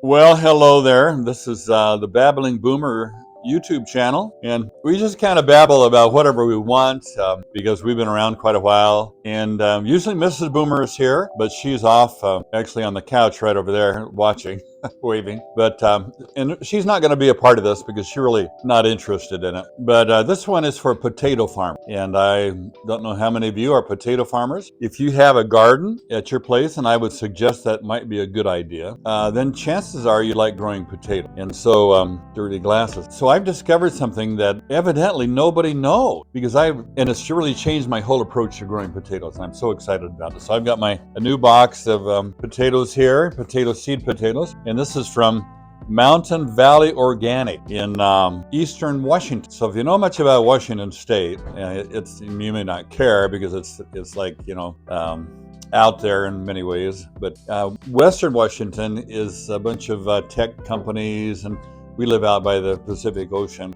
Well, hello there. This is the Babbling Boomer YouTube channel, and we just kind of babble about whatever we want because we've been around quite a while. And usually Mrs. Boomer is here, but she's off actually on the couch right over there watching, waving. But and she's not going to be a part of this because she's really not interested in it. But this one is for potato farm, and I don't know how many of you are potato farmers. If you have a garden at your place, and I would suggest that might be a good idea, then chances are you like growing potato. And so, dirty glasses. So I've discovered something that evidently nobody knows and it's really changed my whole approach to growing potatoes. And I'm so excited about it. So I've got a new box of potatoes here, seed potatoes, and this is from Mountain Valley Organic in Eastern Washington. So if you know much about Washington State, you may not care because it's like out there in many ways. But Western Washington is a bunch of tech companies, and we live out by the Pacific Ocean,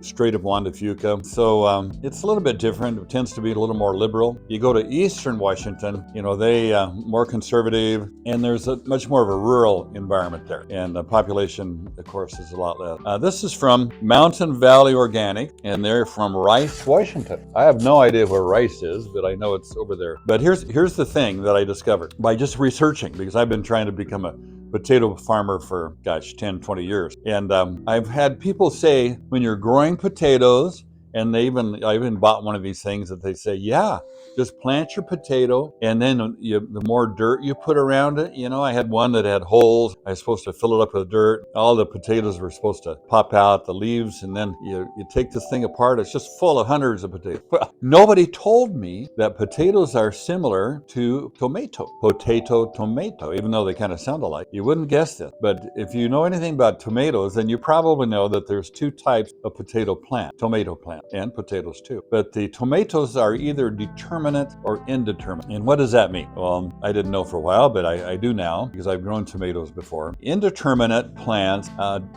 Strait of Juan de Fuca. So it's a little bit different. It tends to be a little more liberal. You go to Eastern Washington, they more conservative, and there's much more of a rural environment there. And the population, of course, is a lot less. This is from Mountain Valley Organic, and they're from Rice, Washington. I have no idea where Rice is, but I know it's over there. But here's the thing that I discovered by just researching, because I've been trying to become a potato farmer for 10, 20 years. And I've had people say, when you're growing potatoes, and I even bought one of these things that they say, yeah, just plant your potato, and then the more dirt you put around it. I had one that had holes. I was supposed to fill it up with dirt. All the potatoes were supposed to pop out, the leaves, and then you take this thing apart. It's just full of hundreds of potatoes. Well, nobody told me that potatoes are similar to tomato, even though they kind of sound alike. You wouldn't guess this. But if you know anything about tomatoes, then you probably know that there's two types of tomato plant, and potatoes too. But the tomatoes are either determinate or indeterminate. And what does that mean? Well, I didn't know for a while, but I do now because I've grown tomatoes before. Indeterminate plants,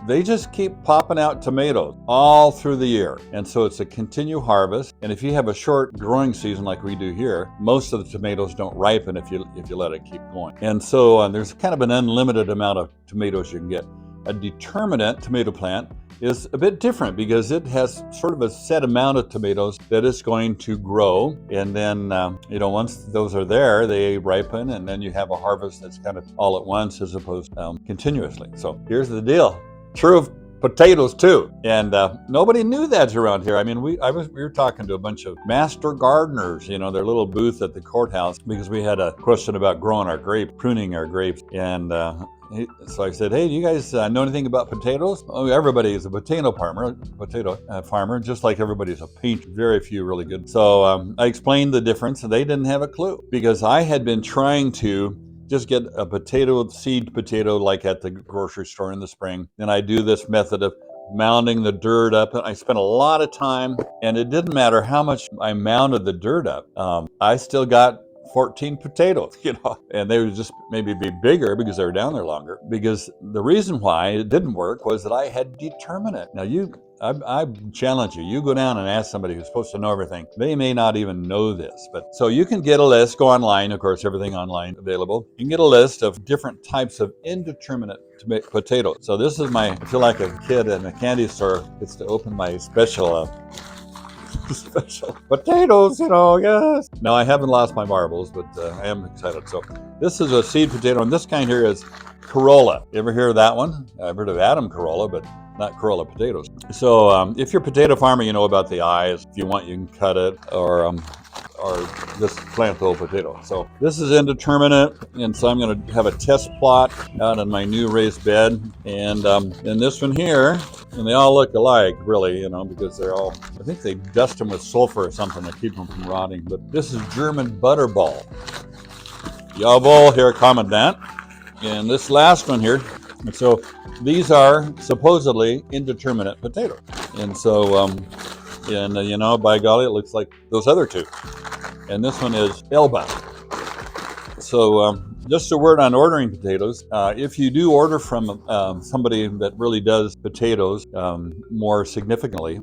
they just keep popping out tomatoes all through the year. And so it's a continual harvest. And if you have a short growing season like we do here, most of the tomatoes don't ripen if you let it keep going. And so there's kind of an unlimited amount of tomatoes you can get. A determinate tomato plant is a bit different because it has sort of a set amount of tomatoes that it's going to grow. And then, once those are there, they ripen, and then you have a harvest that's kind of all at once as opposed to continuously. So here's the deal. True of potatoes too, and nobody knew that around here. I mean, we were talking to a bunch of master gardeners, their little booth at the courthouse, because we had a question about pruning our grapes, and so I said, hey, do you guys know anything about potatoes? Oh, everybody is a potato farmer, just like everybody's a painter. Very few really good. So I explained the difference, and they didn't have a clue, because I had been trying to just get a seed potato like at the grocery store in the spring. And I do this method of mounding the dirt up. And I spent a lot of time, and it didn't matter how much I mounded the dirt up. I still got 14 potatoes, and they would just maybe be bigger because they were down there longer. Because the reason why it didn't work was that I had determinate. Now I challenge you. You go down and ask somebody who's supposed to know everything. They may not even know this. But so you can get a list, go online, of course, everything online available. You can get a list of different types of indeterminate potatoes. So this is I feel like a kid in a candy store gets to open my special potatoes, yes. No, I haven't lost my marbles, but I am excited. So this is a seed potato, and this kind here is Corolla. You ever hear of that one? I've heard of Adam Corolla, but not Corolla potatoes. So if you're a potato farmer, you know about the eyes. If you want, you can cut it or just plant the whole potato. So this is indeterminate, and so I'm going to have a test plot out on my new raised bed. And this one here, and they all look alike, really, because they're all, I think they dust them with sulfur or something to keep them from rotting. But this is German butterball. Jawohl, Herr Kommandant. And this last one here, and so these are supposedly indeterminate potatoes. And so, by golly, it looks like those other two. And this one is Elba. So just a word on ordering potatoes. If you do order from somebody that really does potatoes more significantly,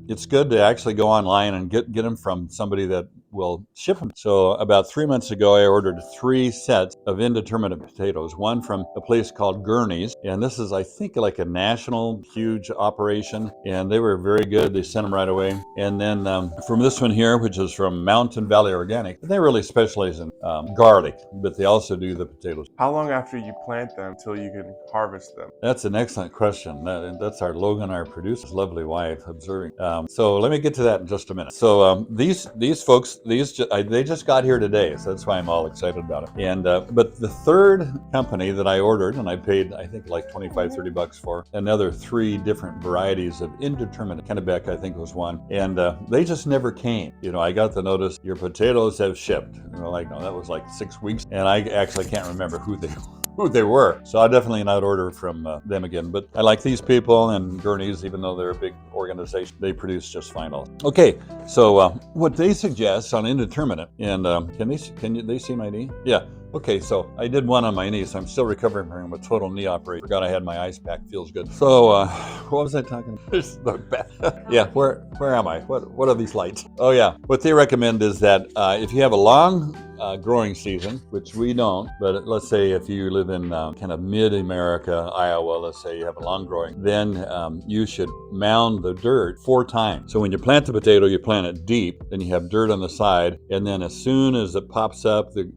it's good to actually go online and get them from somebody that will ship them. So about 3 months ago, I ordered 3 sets of indeterminate potatoes, one from a place called Gurney's. And this is, I think, like a national huge operation. And they were very good. They sent them right away. And then from this one here, which is from Mountain Valley Organic, they really specialize in garlic, but they also do the potatoes. How long after you plant them till you can harvest them? That's an excellent question. That's our Logan, our producer's lovely wife, observing. So let me get to that in just a minute. So these folks, they just got here today, so that's why I'm all excited about it. And but the third company that I ordered, and I paid, I think, like $25-30 for, another 3 different varieties of indeterminate. Kennebec, I think, was one, and they just never came. You know, I got the notice, your potatoes have shipped. And they're like, no, that was like 6 weeks, and I actually can't remember who they were. So I'll definitely not order from them again. But I like these people, and Gurney's, even though they're a big organization, they produce just fine also. Okay, so what they suggest on indeterminate, and can they see my knee? Yeah. Okay, so I did one on my knee, so I'm still recovering from a total knee operation. Forgot I had my ice pack. Feels good. So what was I talking about? Yeah, where am I? What are these lights? Oh yeah, what they recommend is that if you have a long growing season, which we don't, but let's say if you live in kind of mid-America, Iowa, let's say you have a long growing, then you should mound the dirt 4 times. So when you plant the potato, you plant it deep, then you have dirt on the side, and then as soon as it pops up, the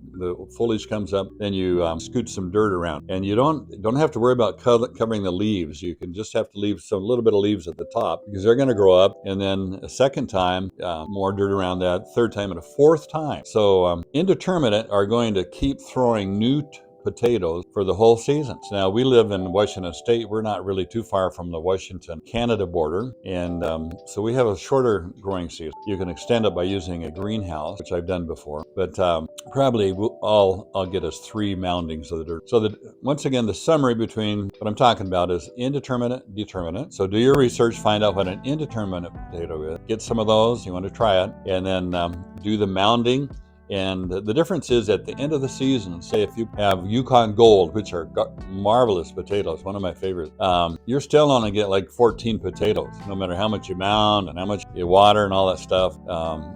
foliage comes up, then you scoot some dirt around, and you don't have to worry about covering the leaves. You can just have to leave a little bit of leaves at the top, because they're going to grow up, and then a second time more dirt around that, third time, and a fourth time. So indeterminate are going to keep throwing new potatoes for the whole season. So now we live in Washington State. We're not really too far from the Washington-Canada border, and so we have a shorter growing season. You can extend it by using a greenhouse, which I've done before, but probably I'll get us 3 moundings of the dirt. So that, once again, the summary between what I'm talking about is indeterminate, determinate. So do your research, find out what an indeterminate potato is. Get some of those, you want to try it, and then do the mounding. And the difference is at the end of the season, say if you have Yukon Gold, which are marvelous potatoes, one of my favorites, you're still only get like 14 potatoes, no matter how much you mound and how much you water and all that stuff.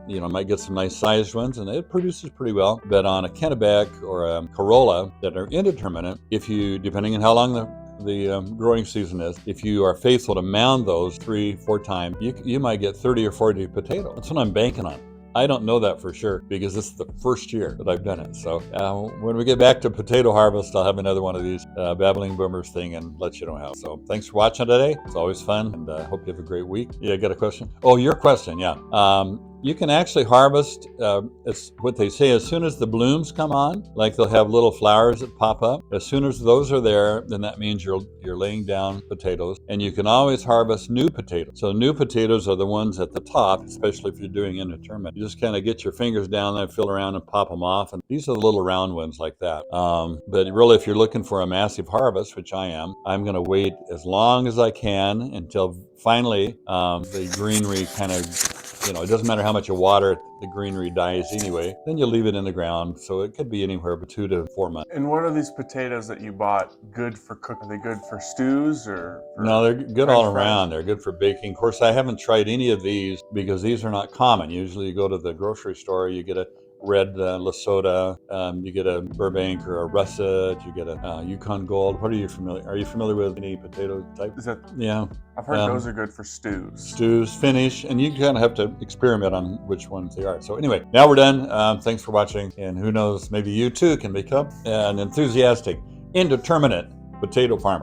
You know, might get some nice sized ones, and it produces pretty well. But on a Kennebec or a Corolla that are indeterminate, if you, depending on how long the growing season is, if you are faithful to mound those 3-4 times, you might get 30 or 40 potatoes. That's what I'm banking on. I don't know that for sure because this is the first year that I've done it. So when we get back to potato harvest, I'll have another one of these Babbling Boomers thing and let you know how. So thanks for watching today. It's always fun, and I hope you have a great week. Yeah, got a question? Oh, your question, yeah. You can actually harvest, it's what they say, as soon as the blooms come on, like they'll have little flowers that pop up. As soon as those are there, then that means you're laying down potatoes, and you can always harvest new potatoes. So new potatoes are the ones at the top, especially if you're doing indeterminate. You just kind of get your fingers down there, feel around and pop them off. And these are the little round ones like that. But really, if you're looking for a massive harvest, which I am, I'm going to wait as long as I can until finally the greenery kind of, you know, it doesn't matter how much you water it, the greenery dies anyway. Then you leave it in the ground. So it could be anywhere but 2 to 4 months. And what are these potatoes that you bought good for cooking? Are they good for stews or? No, they're good all around. They're good for baking. Of course, I haven't tried any of these because these are not common. Usually you go to the grocery store, you get a red Lesota, you get a Burbank or a Russet, you get a Yukon Gold. What are you familiar with any potato type? Is that? Yeah. I've heard those are good for stews. Stews, finish, and you kind of have to experiment on which ones they are. So anyway, now we're done. Thanks for watching, and who knows, maybe you too can become an enthusiastic, indeterminate potato farmer.